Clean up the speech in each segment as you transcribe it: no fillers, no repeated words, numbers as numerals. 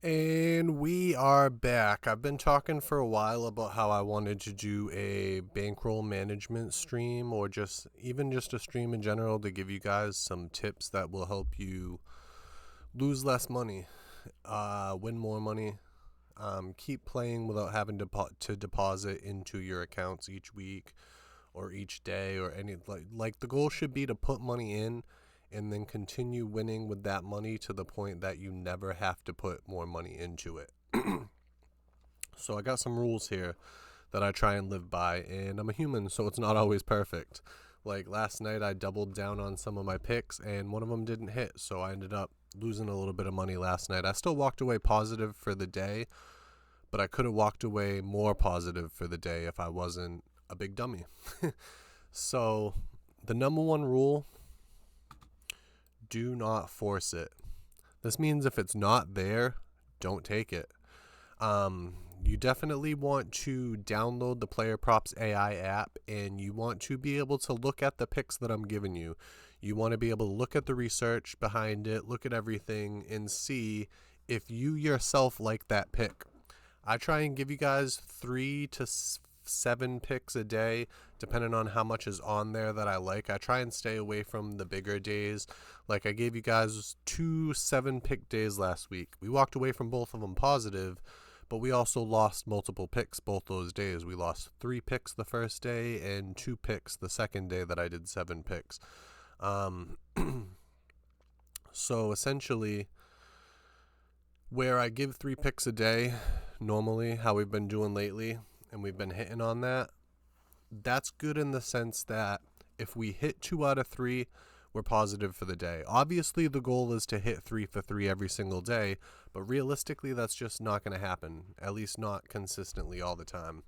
And we are back. I've been talking for a while about how I wanted to do a bankroll management stream or just a stream in general to give you guys some tips that will help you lose less money, win more money, keep playing without having to deposit into your accounts each week or each day or any like the goal should be to put money in and then continue winning with that money to the point that you never have to put more money into it. So I got some rules here that I try and live by, and I'm a human, so it's not always perfect. Like last night, I doubled down on some of my picks, and one of them didn't hit, so I ended up losing a little bit of money last night. I still walked away positive for the day, but I could have walked away more positive for the day if I wasn't a big dummy. So, the number one rule: do not force it. This means if it's not there, don't take it. You definitely want to download the Player Props AI app, and you want to be able to look at the picks that I'm giving you. You want to be able to look at the research behind it, look at everything, and see if you yourself like that pick. I try and give you guys 3 to 7 picks a day, depending on how much is on there that I like. I try and stay away from the bigger days. Like I gave you guys 2 7-pick days last week. We walked away from both of them positive, but we also lost multiple picks both those days. We lost 3 picks the first day and 2 picks the second day that I did 7 picks. Um, so essentially, where I give 3 picks a day, normally, how we've been doing lately, and we've been hitting on that, that's good in the sense that if we hit 2 out of 3, we're positive for the day. Obviously, the goal is to hit 3 for 3 every single day, but realistically, that's just not going to happen, at least not consistently all the time.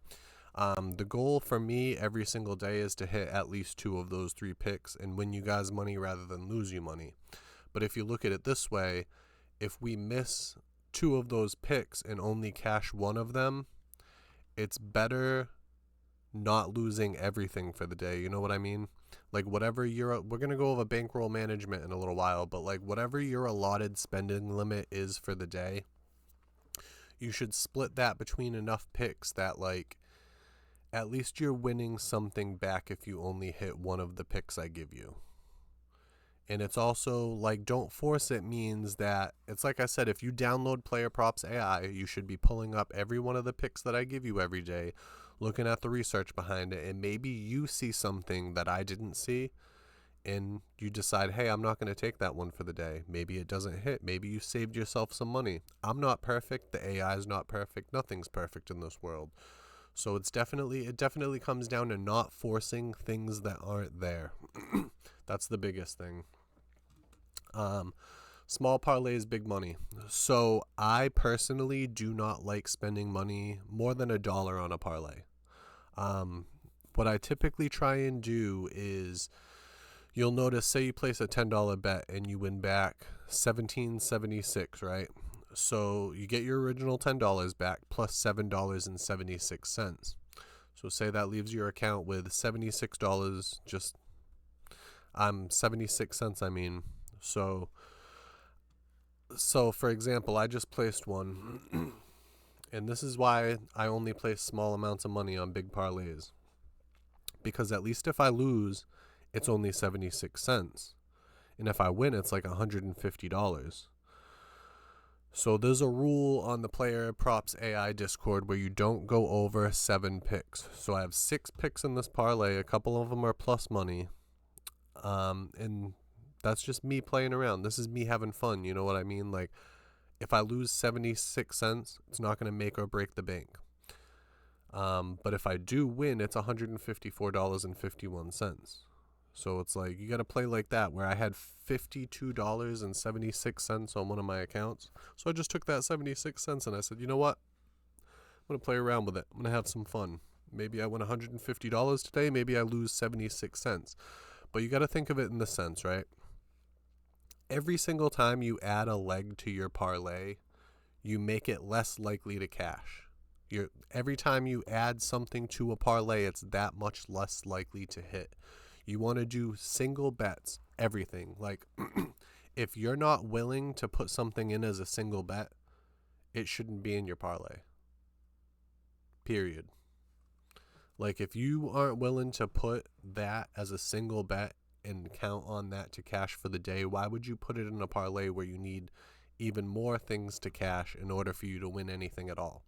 The goal for me every single day is to hit at least 2 of those 3 picks and win you guys money rather than lose you money. But if you look at it this way, if we miss 2 of those picks and only cash 1 of them, it's better not losing everything for the day. You know what I mean? Like we're going to go over bankroll management in a little while, but like whatever your allotted spending limit is for the day, you should split that between enough picks that like at least you're winning something back if you only hit 1 of the picks I give you. And it's also like don't force it means that it's like I said, if you download Player Props AI, you should be pulling up every one of the picks that I give you every day, looking at the research behind it, and maybe you see something that I didn't see and you decide, hey, I'm not going to take that one for the day. Maybe it doesn't hit. Maybe you saved yourself some money. I'm not perfect. The AI is not perfect. Nothing's perfect in this world. So it definitely comes down to not forcing things that aren't there. That's the biggest thing. Small parlays, big money. So I personally do not like spending money more than $1 on a parlay. What I typically try and do is you'll notice, say you place a $10 bet and you win back 17.76, right? So you get your original $10 back plus $7.76. So say that leaves your account with $76, 76 cents, I mean. So for example, I just placed one, and this is why I only place small amounts of money on big parlays. Because at least if I lose, it's only 76 cents. And if I win, it's like $150. So there's a rule on the Player Props AI Discord where you don't go over 7 picks. So I have 6 picks in this parlay. A couple of them are plus money. And that's just me playing around. This is me having fun. You know what I mean? Like, if I lose 76 cents, it's not going to make or break the bank. But if I do win, it's $154.51. So it's like, you got to play like that, where I had $52.76 on one of my accounts. So I just took that 76 cents and I said, you know what? I'm going to play around with it. I'm going to have some fun. Maybe I win $150 today. Maybe I lose 76 cents. But you got to think of it in this sense, right? Every single time you add a leg to your parlay, you make it less likely to cash. Every time you add something to a parlay, it's that much less likely to hit. You want to do single bets, everything. Like, if you're not willing to put something in as a single bet, it shouldn't be in your parlay. Period. Like, if you aren't willing to put that as a single bet and count on that to cash for the day, why would you put it in a parlay where you need even more things to cash in order for you to win anything at all?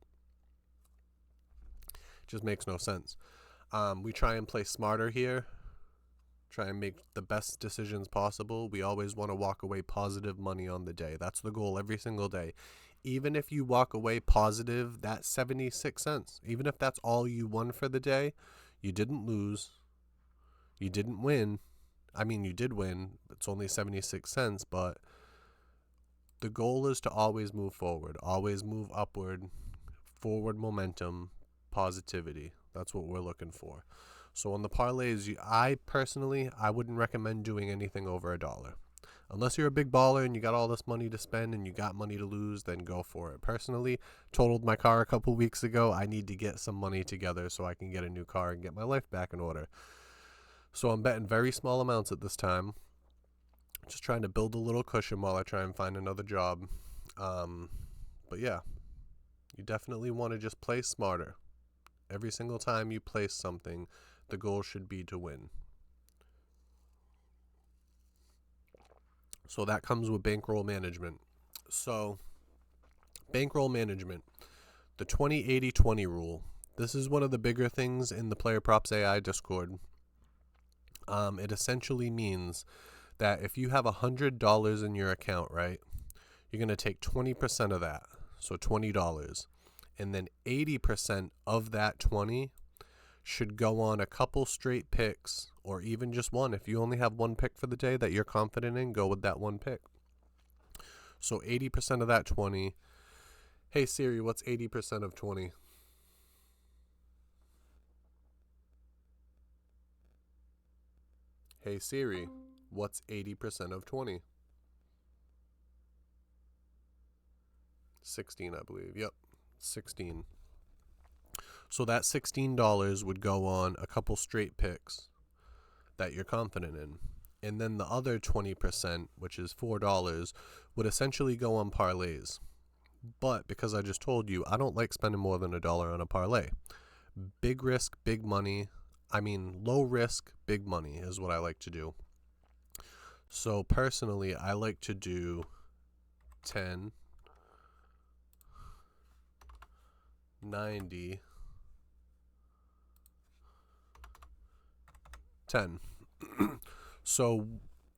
It just makes no sense. We try and play smarter here, try and make the best decisions possible. We always want to walk away positive money on the day. That's the goal every single day. Even if you walk away positive, that's 76 cents. Even if that's all you won for the day, you didn't lose. You didn't win. I mean, you did win. It's only 76 cents, but the goal is to always move forward, always move upward, forward momentum, positivity. That's what we're looking for. So on the parlays, I personally wouldn't recommend doing anything over $1. Unless you're a big baller and you got all this money to spend and you got money to lose, then go for it. Personally, totaled my car a couple weeks ago. I need to get some money together so I can get a new car and get my life back in order. So I'm betting very small amounts at this time. Just trying to build a little cushion while I try and find another job. But yeah, you definitely want to just play smarter. Every single time you place something, the goal should be to win. So that comes with bankroll management. So bankroll management, the 20-80-20 rule. This is one of the bigger things in the Player Props AI Discord. It essentially means that if you have $100 in your account, right, you're going to take 20% of that, so $20, and then 80% of that 20 should go on a couple straight picks, or even just one. If you only have one pick for the day that you're confident in, go with that one pick. So 80% of that 20. Hey Siri, what's 80% of 20? Hey Siri, what's 80% of 20? 16, I believe. Yep, 16. So that $16 would go on a couple straight picks that you're confident in. And then the other 20%, which is $4, would essentially go on parlays. But because I just told you, I don't like spending more than $1 on a parlay. Big risk, big money. Low risk, big money is what I like to do. So personally, I like to do 10, 90, 10. So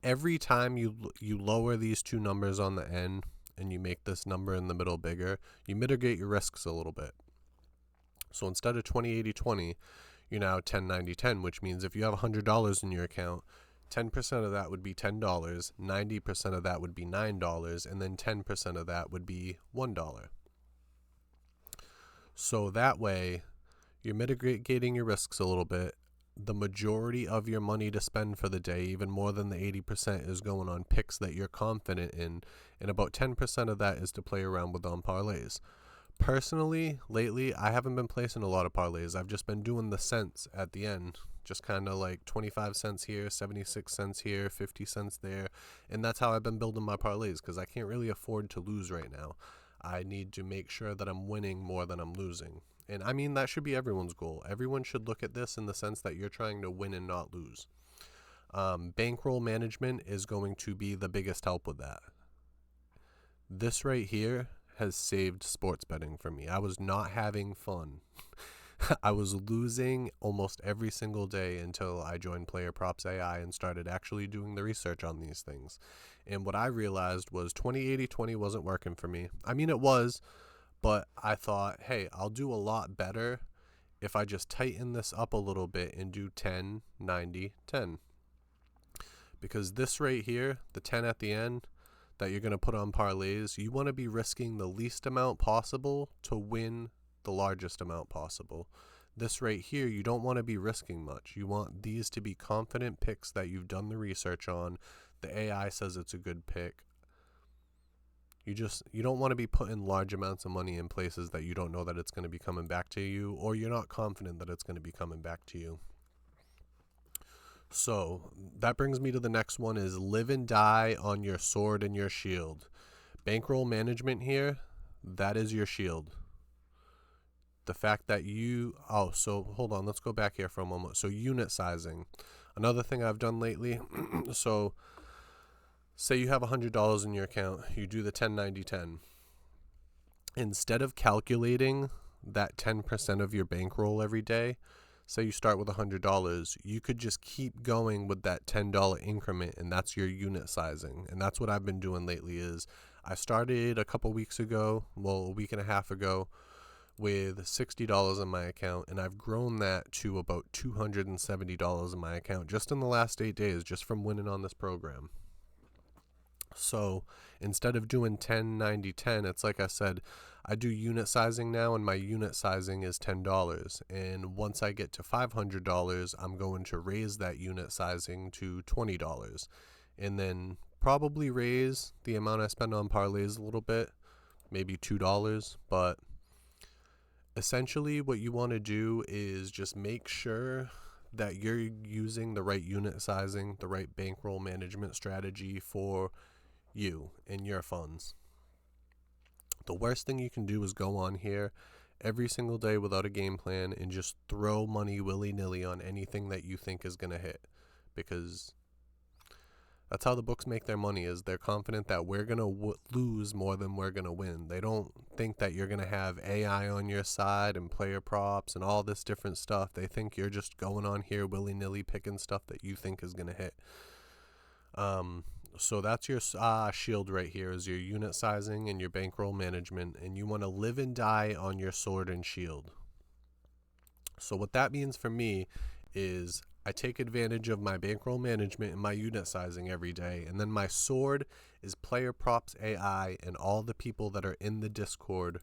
every time you lower these two numbers on the end and you make this number in the middle bigger, you mitigate your risks a little bit. So instead of 20-80-20, you're now 10-90-10, which means if you have $100 in your account, 10% of that would be $10, 90% of that would be $9, and then 10% of that would be $1. So that way, you're mitigating your risks a little bit. The majority of your money to spend for the day, even more than the 80%, is going on picks that you're confident in, and about 10% of that is to play around with on parlays. Personally, lately, I haven't been placing a lot of parlays. I've just been doing the cents at the end, just kind of like 25 cents here, 76 cents here, 50 cents there, and that's how I've been building my parlays, because I can't really afford to lose right now. I need to make sure that I'm winning more than I'm losing. And that should be everyone's goal. Everyone should look at this in the sense that you're trying to win and not lose. Bankroll management is going to be the biggest help with that. This right here has saved sports betting for me. I was not having fun. I was losing almost every single day until I joined Player Props AI and started actually doing the research on these things. And what I realized was 20-80-20 wasn't working for me. It was, but I thought, hey, I'll do a lot better if I just tighten this up a little bit and do 10-90-10. Because this right here, the 10 at the end that you're going to put on parlays, you want to be risking the least amount possible to win the largest amount possible. This right here, you don't want to be risking much. You want these to be confident picks that you've done the research on. The AI says it's a good pick. You don't want to be putting large amounts of money in places that you don't know that it's going to be coming back to you, or you're not confident that it's going to be coming back to you. So that brings me to the next one, is live and die on your sword and your shield. Bankroll management here, that is your shield. The fact that so hold on, let's go back here for a moment. So unit sizing. Another thing I've done lately, so say you have $100 in your account, you do the 10-90-10. Instead of calculating that 10% of your bankroll every day, say you start with $100, you could just keep going with that $10 increment, and that's your unit sizing. And that's what I've been doing lately. Is I started a couple weeks ago, a week and a half ago, with $60 in my account, and I've grown that to about $270 in my account just in the last 8 days, just from winning on this program. So instead of doing 10-90-10, it's like I said, I do unit sizing now, and my unit sizing is $10. And once I get to $500, I'm going to raise that unit sizing to $20. And then probably raise the amount I spend on parlays a little bit, maybe $2. But essentially what you want to do is just make sure that you're using the right unit sizing, the right bankroll management strategy for you and your funds. The worst thing you can do is go on here every single day without a game plan and just throw money willy-nilly on anything that you think is going to hit, because that's how the books make their money. Is they're confident that we're going to lose more than we're going to win. They don't think that you're going to have AI on your side and player props and all this different stuff. They think you're just going on here willy-nilly picking stuff that you think is going to hit. So that's your shield right here, is your unit sizing and your bankroll management, and you want to live and die on your sword and shield. So what that means for me is I take advantage of my bankroll management and my unit sizing every day, and then my sword is player props AI and all the people that are in the Discord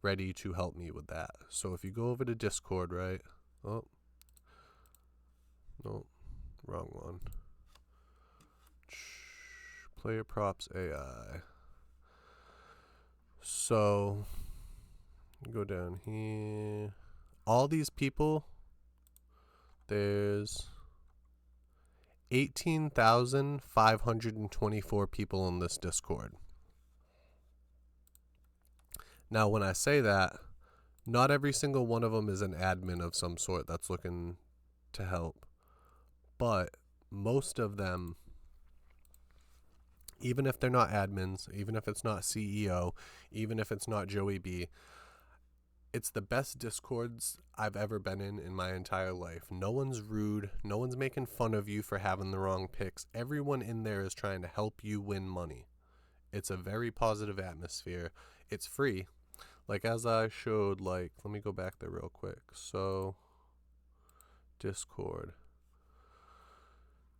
ready to help me with that. So if you go over to Discord, right? Oh, no, wrong one. Player props AI. So go down here. All these people, there's 18,524 people in this Discord. Now, when I say that, not every single one of them is an admin of some sort that's looking to help, but most of them, even if they're not admins, even if it's not CEO, even if it's not Joey B, it's the best Discords I've ever been in my entire life. No one's rude. No one's making fun of you for having the wrong picks. Everyone in there is trying to help you win money. It's a very positive atmosphere. It's free. Like as I showed, let me go back there real quick. So, Discord.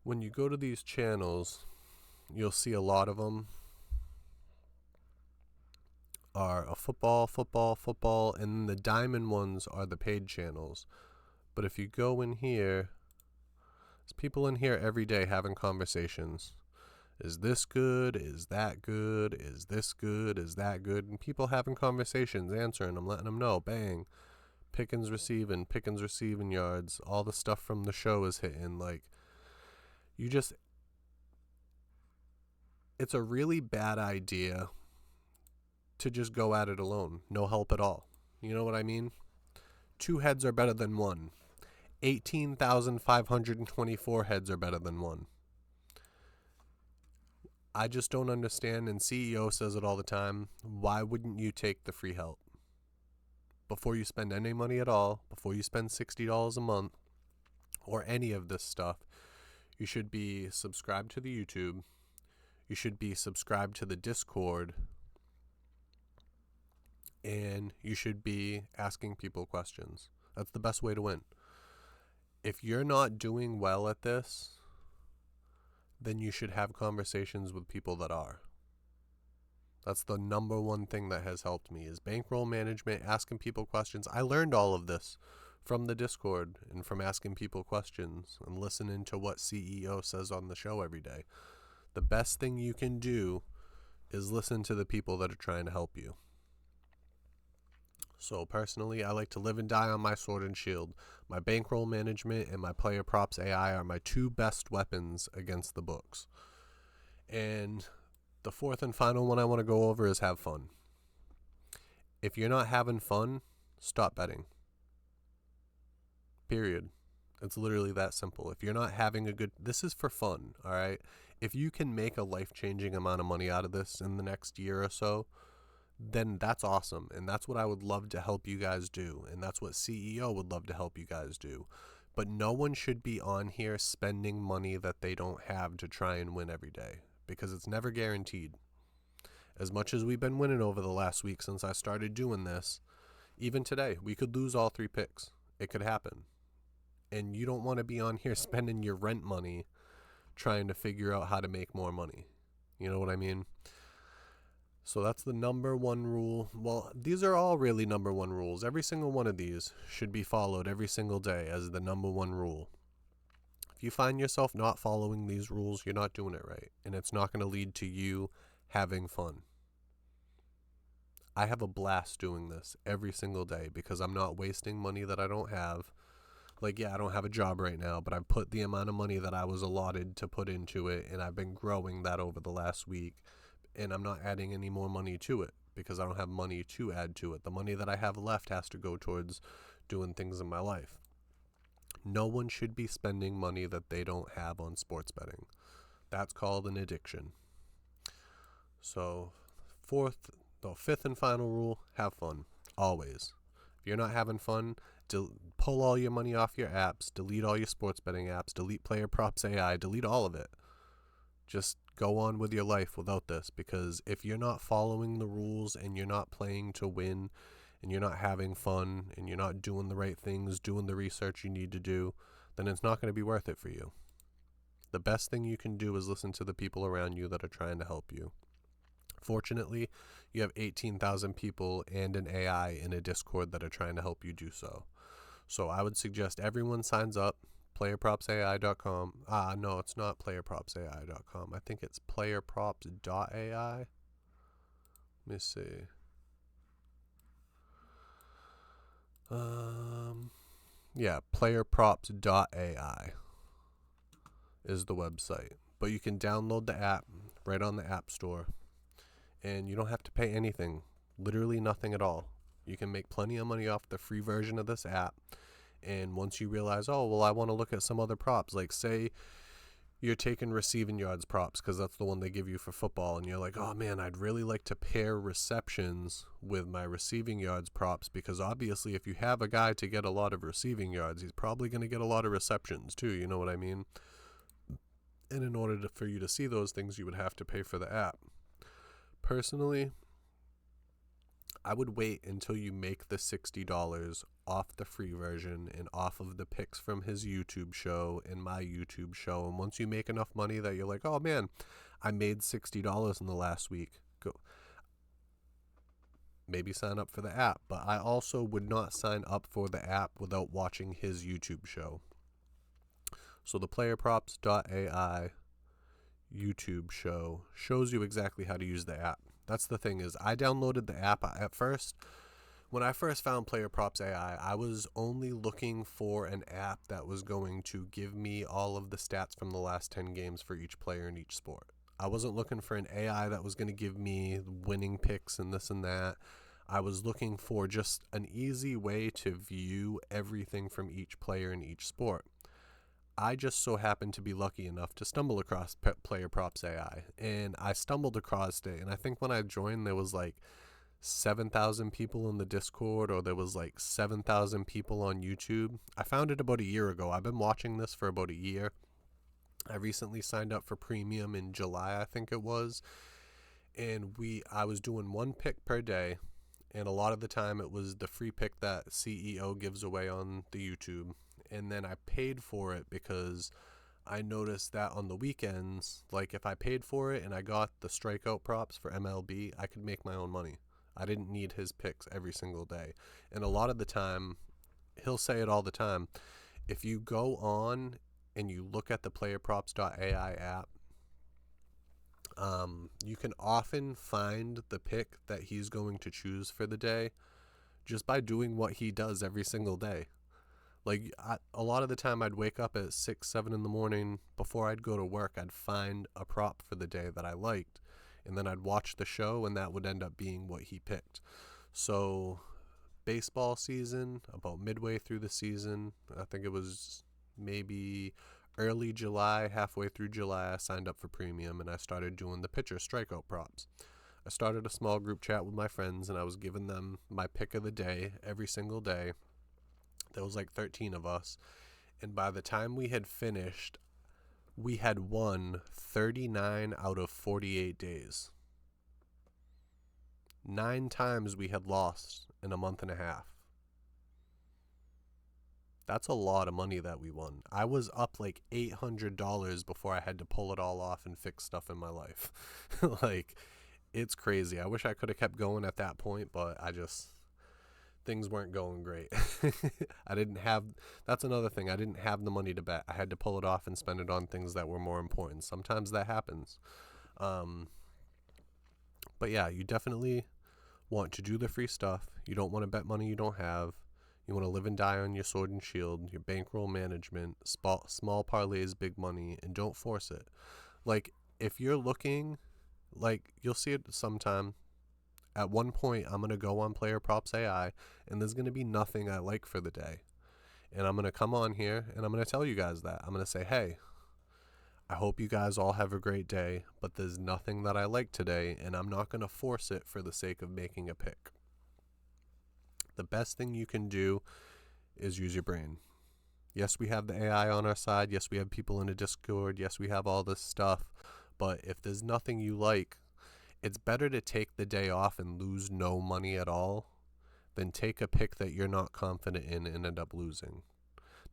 When you go to these channels, you'll see a lot of them are a football, and the diamond ones are the paid channels. But if you go in here, there's people in here every day having conversations. Is this good? Is that good? Is this good? Is that good? And people having conversations, answering them, letting them know, bang, Pickens receiving yards, all the stuff from the show is hitting. It's a really bad idea to just go at it alone. No help at all. You know what I mean? Two heads are better than one. 18,524 heads are better than one. I just don't understand, and CEO says it all the time, why wouldn't you take the free help? Before you spend any money at all, before you spend $60 a month, or any of this stuff, you should be subscribed to the YouTube. You should be subscribed to the Discord. And you should be asking people questions. That's the best way to win. If you're not doing well at this, then you should have conversations with people that are. That's the number one thing that has helped me, is bankroll management, asking people questions. I learned all of this from the Discord and from asking people questions and listening to what CEO says on the show every day. The best thing you can do is listen to the people that are trying to help you. So personally, I like to live and die on my sword and shield. My bankroll management and my player props AI are my two best weapons against the books. And the fourth and final one I want to go over is have fun. If you're not having fun, stop betting. Period. It's literally that simple. If you're not having a good, this is for fun, all right? If you can make a life-changing amount of money out of this in the next year or so, then that's awesome. And that's what I would love to help you guys do. And that's what CEO would love to help you guys do. But no one should be on here spending money that they don't have to try and win every day, because it's never guaranteed. As much as we've been winning over the last week since I started doing this, even today, we could lose all 3 picks. It could happen. And you don't want to be on here spending your rent money trying to figure out how to make more money. You know what I mean? So that's the number one rule. Well, these are all really number one rules. Every single one of these should be followed every single day as the number one rule. If you find yourself not following these rules, you're not doing it right. And it's not going to lead to you having fun. I have a blast doing this every single day because I'm not wasting money that I don't have. Like, yeah, I don't have a job right now, but I've put the amount of money that I was allotted to put into it, and I've been growing that over the last week, and I'm not adding any more money to it because I don't have money to add to it. The money that I have left has to go towards doing things in my life. No one should be spending money that they don't have on sports betting. That's called an addiction. So, fifth and final rule, have fun. Always. If you're not having fun, pull all your money off your apps, delete all your sports betting apps, delete Player Props AI, delete all of it. Just go on with your life without this, because if you're not following the rules and you're not playing to win and you're not having fun and you're not doing the right things, doing the research you need to do, then it's not going to be worth it for you. The best thing you can do is listen to the people around you that are trying to help you. Fortunately, you have 18,000 people and an AI in a Discord that are trying to help you do so. So I would suggest everyone signs up, playerpropsai.com. No, it's not playerpropsai.com. I think it's playerprops.ai. Let me see. Yeah, playerprops.ai is the website. But you can download the app right on the App Store. And you don't have to pay anything. Literally nothing at all. You can make plenty of money off the free version of this app. And once you realize, oh, well, I want to look at some other props. Like, say you're taking receiving yards props because that's the one they give you for football. And you're like, oh, man, I'd really like to pair receptions with my receiving yards props, because obviously if you have a guy to get a lot of receiving yards, he's probably going to get a lot of receptions too. You know what I mean? And in order for you to see those things, you would have to pay for the app. Personally, I would wait until you make the $60 off the free version and off of the picks from his YouTube show and my YouTube show. And once you make enough money that you're like, oh man, I made $60 in the last week, go. Maybe sign up for the app. But I also would not sign up for the app without watching his YouTube show. So the playerprops.ai YouTube show shows you exactly how to use the app. That's the thing, is I downloaded the app at first. When I first found Player Props AI, I was only looking for an app that was going to give me all of the stats from the last 10 games for each player in each sport. I wasn't looking for an AI that was going to give me winning picks and this and that. I was looking for just an easy way to view everything from each player in each sport. I just so happened to be lucky enough to stumble across Player Props AI, and I stumbled across it, and I think when I joined there was like 7,000 people in the Discord, or there was like 7,000 people on YouTube. I found it about a year ago. I've been watching this for about a year. I recently signed up for premium in July, I think it was, and I was doing one pick per day, and a lot of the time it was the free pick that CEO gives away on the YouTube. And then I paid for it because I noticed that on the weekends, like if I paid for it and I got the strikeout props for MLB, I could make my own money. I didn't need his picks every single day. And a lot of the time, he'll say it all the time, if you go on and you look at the playerprops.ai app, you can often find the pick that he's going to choose for the day just by doing what he does every single day. Like, a lot of the time I'd wake up at 6, 7 in the morning. Before I'd go to work, I'd find a prop for the day that I liked. And then I'd watch the show, and that would end up being what he picked. So baseball season, about midway through the season, I think it was maybe early July, halfway through July, I signed up for premium and I started doing the pitcher strikeout props. I started a small group chat with my friends and I was giving them my pick of the day every single day. There was like 13 of us. And by the time we had finished, we had won 39 out of 48 days. 9 times we had lost in a month and a half. That's a lot of money that we won. I was up like $800 before I had to pull it all off and fix stuff in my life. Like, it's crazy. I wish I could have kept going at that point, but things weren't going great. I didn't have, that's another thing. I didn't have the money to bet. I had to pull it off and spend it on things that were more important. Sometimes that happens. But yeah, you definitely want to do the free stuff. You don't want to bet money you don't have. You want to live and die on your sword and shield, your bankroll management, small parlays, big money, and don't force it. Like, if you're looking, like, you'll see it sometime. At one point, I'm going to go on Player Props AI, and there's going to be nothing I like for the day. And I'm going to come on here, and I'm going to tell you guys that. I'm going to say, hey, I hope you guys all have a great day, but there's nothing that I like today, and I'm not going to force it for the sake of making a pick. The best thing you can do is use your brain. Yes, we have the AI on our side. Yes, we have people in the Discord. Yes, we have all this stuff. But if there's nothing you like, it's better to take the day off and lose no money at all than take a pick that you're not confident in and end up losing.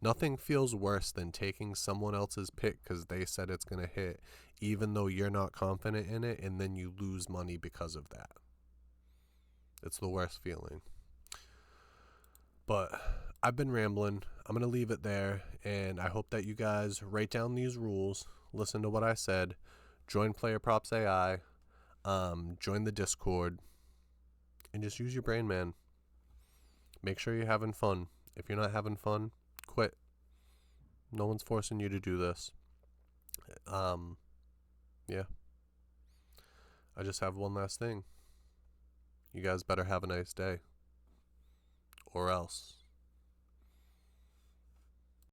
Nothing feels worse than taking someone else's pick because they said it's going to hit, even though you're not confident in it, and then you lose money because of that. It's the worst feeling. But I've been rambling. I'm going to leave it there, and I hope that you guys write down these rules, listen to what I said, join Player Props AI, join the Discord, and just use your brain, man. Make sure you're having fun. If you're not having fun, quit. No one's forcing you to do this. Yeah. I just have one last thing. You guys better have a nice day. Or else.